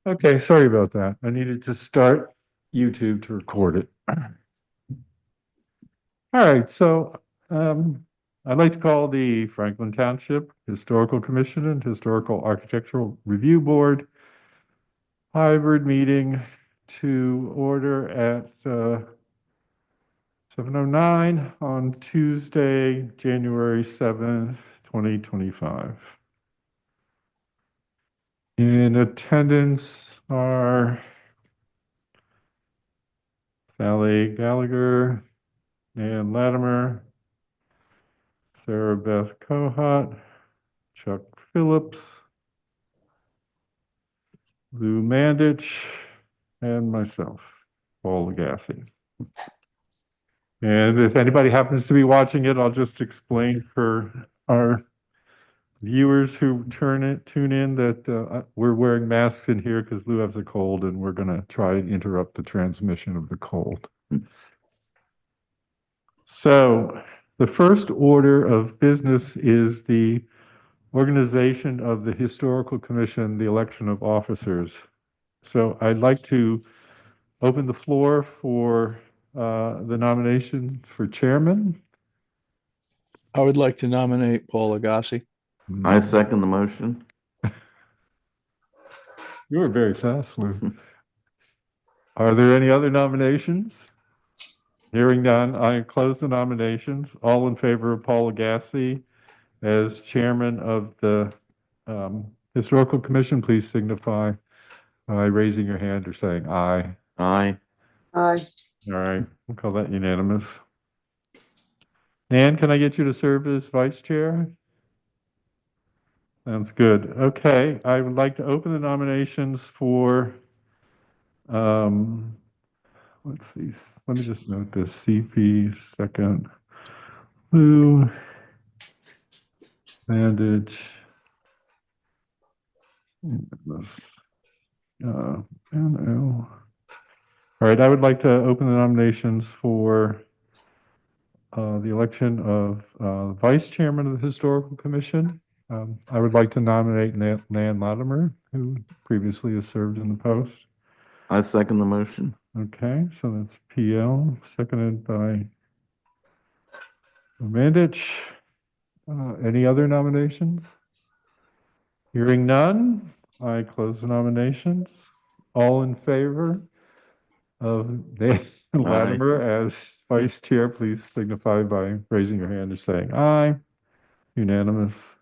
Okay, sorry about that. I needed to start YouTube to record it. All right, so I'd like to call the Franklin Township Historical Commission and Historical Architectural Review Board hybrid meeting to order at 7:09 on Tuesday, January 7th, 2025. In attendance are Sally Gallagher, Nan Latimer, Sarah Beth Kohat, Chuck Phillips, Lou Mandich, and myself, Paul Legassi. And if anybody happens to be watching it, I'll just explain for our viewers who tune in that we're wearing masks in here because Lou has a cold and we're going to try and interrupt the transmission of the cold. So the first order of business is the organization of the Historical Commission, the election of officers. So I'd like to open the floor for the nomination for chairman. I would like to nominate Paul Agassi. I second the motion. You were very fast, Lou. Are there any other nominations? Hearing none, I close the nominations. All in favor of Paul Agassi as chairman of the Historical Commission, please signify by raising your hand or saying aye. Aye. Aye. All right, we'll call that unanimous. Nan, can I get you to serve as vice chair? Sounds good. Okay, I would like to open the nominations for, let's see, let me just note this, CP second, Lou, Bandage, NL. All right, I would like to open the nominations for the election of vice chairman of the Historical Commission. I would like to nominate Nan Latimer, who previously has served in the post. I second the motion. Okay, so that's PL, seconded by Mandich. Any other nominations? Hearing none, I close the nominations. All in favor of Nan Latimer as vice chair, please signify by raising your hand or saying aye. Unanimous.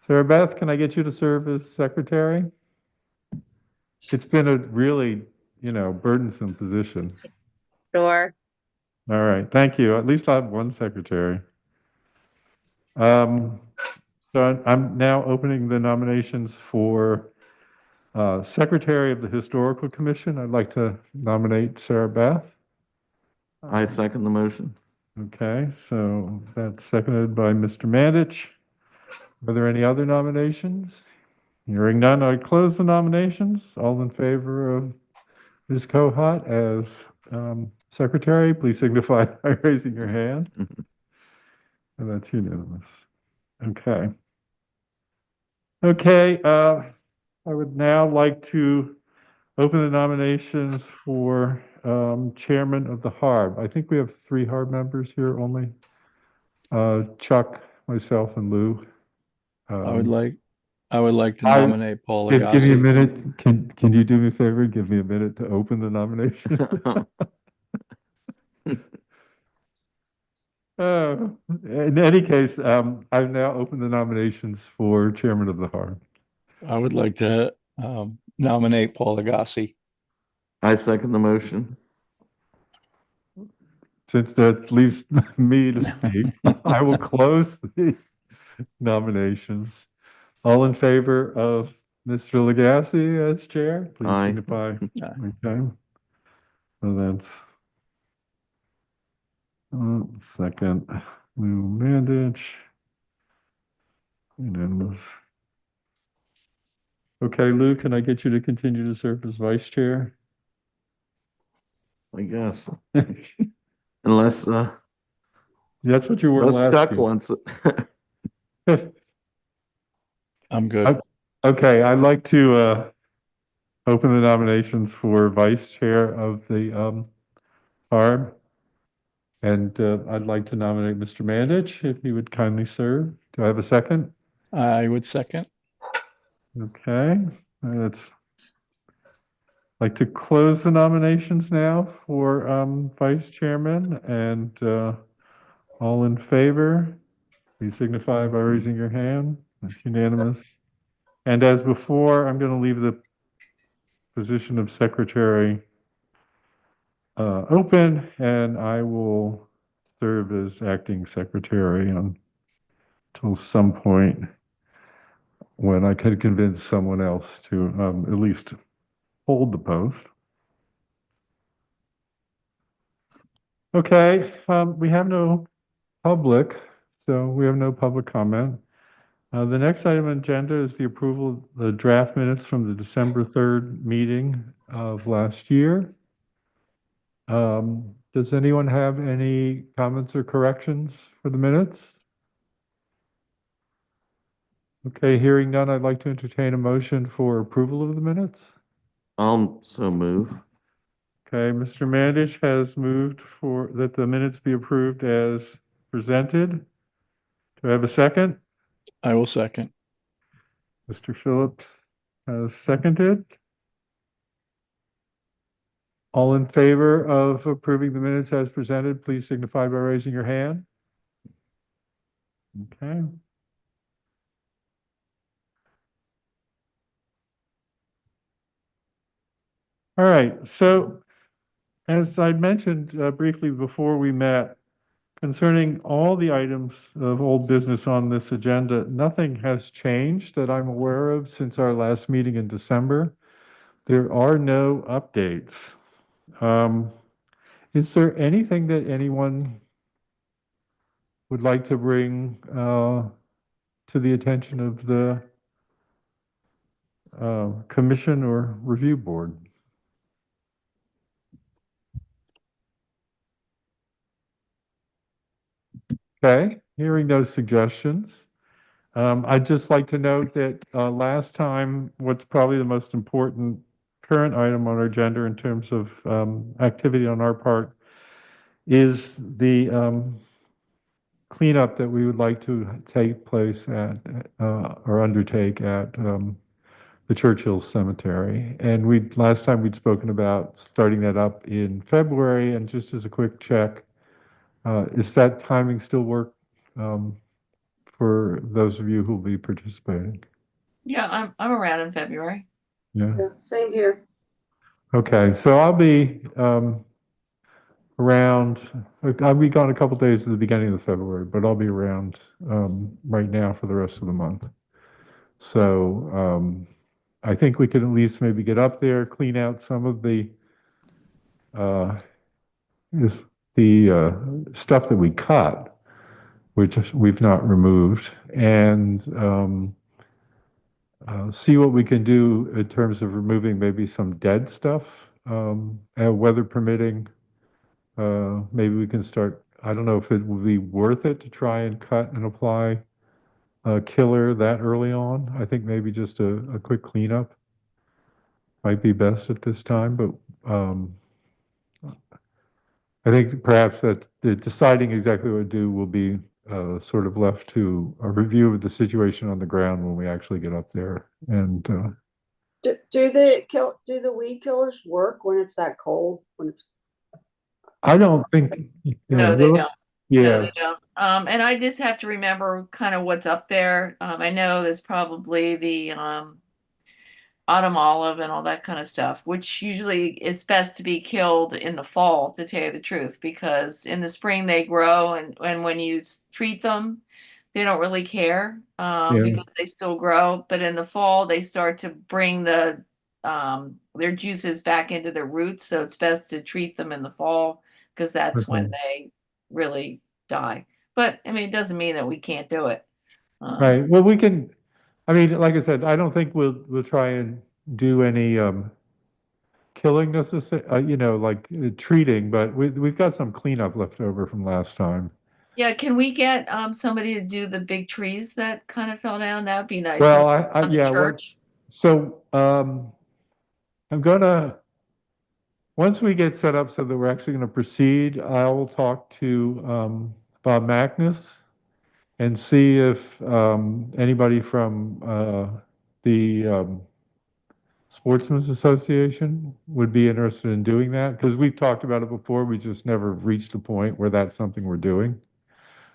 Sarah Beth, can I get you to serve as secretary? It's been a really, burdensome position. Sure. All right, thank you. At least I have one secretary. So I'm now opening the nominations for secretary of the Historical Commission. I'd like to nominate Sarah Beth. I second the motion. Okay, so that's seconded by Mr. Mandich. Are there any other nominations? Hearing none, I close the nominations. All in favor of Ms. Kohat as secretary, please signify by raising your hand. And that's unanimous. Okay. Okay, I would now like to open the nominations for chairman of the HARB. I think we have 3 HARB members here only. Chuck, myself, and Lou. I would like to I- nominate Paul Give me a Agassi. minute. Can you do me a favor? Give me a minute to open the nomination. In any case, I've now opened the nominations for chairman of the HARB. I would like to nominate Paul Agassi. I second the motion. Since that leaves me to speak, I will close the nominations. All in favor of Mr. Legassi as chair, please Aye. signify. Aye. Okay. So that's second, Lou Mandich. Unanimous. Okay, Lou, can I get you to continue to serve as vice chair? I guess. Unless That's what you were unless last Chuck year. wants it. I'm good. Okay, I'd like to open the nominations for vice chair of the HARB. And I'd like to nominate Mr. Mandich, if he would kindly serve. Do I have a second? I would second. Okay, let's like to close the nominations now for vice chairman, and all in favor, please signify by raising your hand. That's unanimous. And as before, I'm going to leave the position of secretary open, and I will serve as acting secretary until some point when I could convince someone else to at least hold the post. Okay, we have no public, so we have no public comment. The next item on agenda is the approval of the draft minutes from the December 3rd meeting of last year. Does anyone have any comments or corrections for the minutes? Okay, hearing none, I'd like to entertain a motion for approval of the minutes. I'll so move. Okay, Mr. Mandich has moved for that the minutes be approved as presented. Do I have a second? I will second. Mr. Phillips has seconded. All in favor of approving the minutes as presented, please signify by raising your hand. Okay. All right, so as I mentioned briefly before we met, concerning all the items of old business on this agenda, nothing has changed that I'm aware of since our last meeting in December. There are no updates. Is there anything that anyone would like to bring to the attention of the commission or review board? Okay, hearing no suggestions. I'd just like to note that last time, what's probably the most important current item on our agenda in terms of activity on our part is the cleanup that we would like to take place at or undertake at the Churchill Cemetery. And last time we'd spoken about starting that up in February, and just as a quick check, is that timing still work for those of you who will be participating? Yeah, I'm around in February. Yeah. Yeah, same here. Okay, so I'll be around. I'll be gone a couple days at the beginning of February, but I'll be around right now for the rest of the month. So I think we could at least maybe get up there, clean out some of the stuff that we cut, which we've not removed, and see what we can do in terms of removing maybe some dead stuff, and weather permitting. Maybe we can start, I don't know if it would be worth it to try and cut and apply a killer that early on. I think maybe just a quick cleanup might be best at this time, but I think perhaps that deciding exactly what to do will be sort of left to a review of the situation on the ground when we actually get up there. And Do the weed killers work when it's that cold? When it's I don't think. No, they don't. No, they Yes. don't. And I just have to remember kind of what's up there. I know there's probably the autumn olive and all that kind of stuff, which usually is best to be killed in the fall, to tell you the truth, because in the spring they grow, and when you treat them, they don't really care because they still grow. But in the fall, they start to bring their juices back into their roots. So it's best to treat them in the fall, because that's when they really die. But I mean, it doesn't mean that we can't do it. Right. Well, we can. I mean, like I said, I don't think we'll try and do any killing necessarily, like treating, but we've got some cleanup left over from last time. Yeah, can we get somebody to do the big trees that kind of fell down? That'd be nice. Well, On the church. So I'm gonna, once we get set up so that we're actually gonna proceed, I will talk to Bob Magnus and see if anybody from the Sportsman's Association would be interested in doing that, because we've talked about it before, we just never reached a point where that's something we're doing.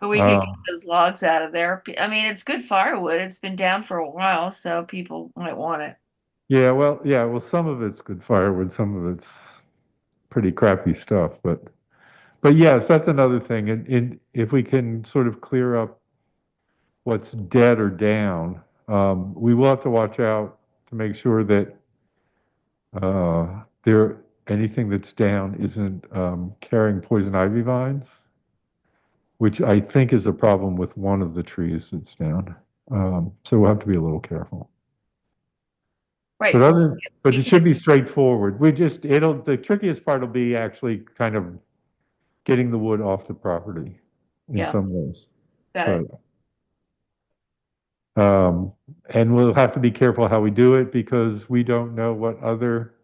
But we could get Um, those logs out of there. I mean, it's good firewood. It's been down for a while, so people might want it. Yeah, well, some of it's good firewood, some of it's pretty crappy stuff, but yes, that's another thing. And if we can sort of clear up what's dead or down, we will have to watch out to make sure that anything that's down isn't carrying poison ivy vines, which I think is a problem with one of the trees that's down. So we'll have to be a little careful. Right. But it should be straightforward. The trickiest part will be actually kind of getting the wood off the property in Yeah. some ways. Got it. And we'll have to be careful how we do it because we don't know what other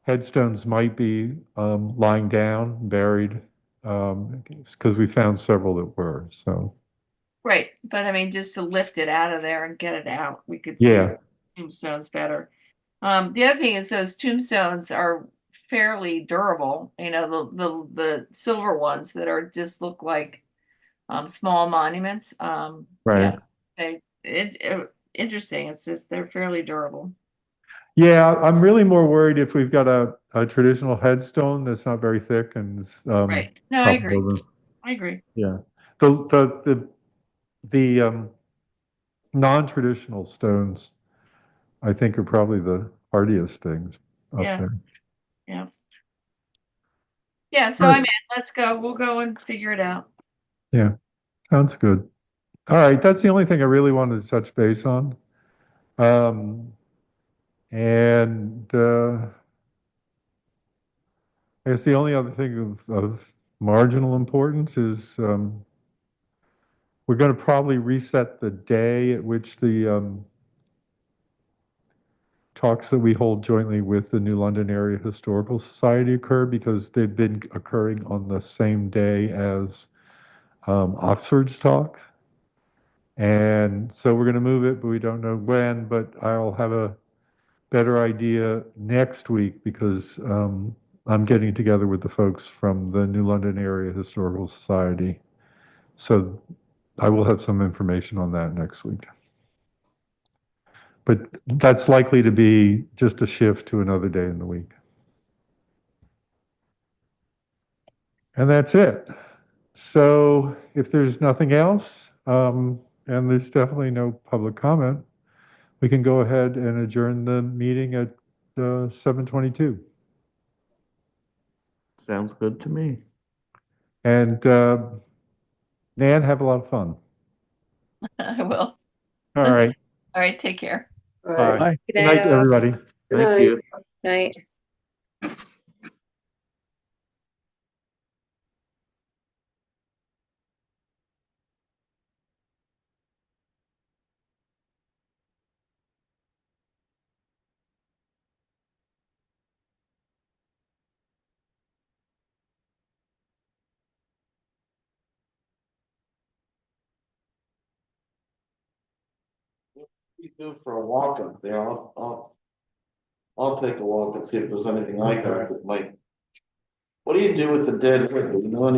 headstones might be lying down, buried, because we found several that were, so. Right. But I mean, just to lift it out of there and get it out, we could see Yeah, tombstones better. The other thing is those tombstones are fairly durable. You know, the silver ones that are just look like small monuments. right. Interesting. It's just they're fairly durable. Yeah, I'm really more worried if we've got a traditional headstone that's not very thick and Right. No, I top agree. over. I agree. Yeah. The non-traditional stones, I think, are probably the hardiest things up Yeah. there. Yeah. Yeah, so Sure. I'm in. Let's go. We'll go and figure it out. Yeah, sounds good. All right, that's the only thing I really wanted to touch base on. And I guess the only other thing of marginal importance is we're going to probably reset the day at which the talks that we hold jointly with the New London Area Historical Society occur because they've been occurring on the same day as Oxford's talks. And so we're going to move it, but we don't know when, but I'll have a better idea next week because I'm getting together with the folks from the New London Area Historical Society. So I will have some information on that next week. But that's likely to be just a shift to another day in the week. And that's it. So if there's nothing else, and there's definitely no public comment, we can go ahead and adjourn the meeting at 7:22. Sounds good to me. And Nan, have a lot of fun. I will. All right. All right, take care. All Bye. right. Bye. Good night, all. everybody. Thank Night. you. Night. You do for a walk up there, I'll take a walk and see if there's anything like that that might. What do you do with the dead wood? Do you know any?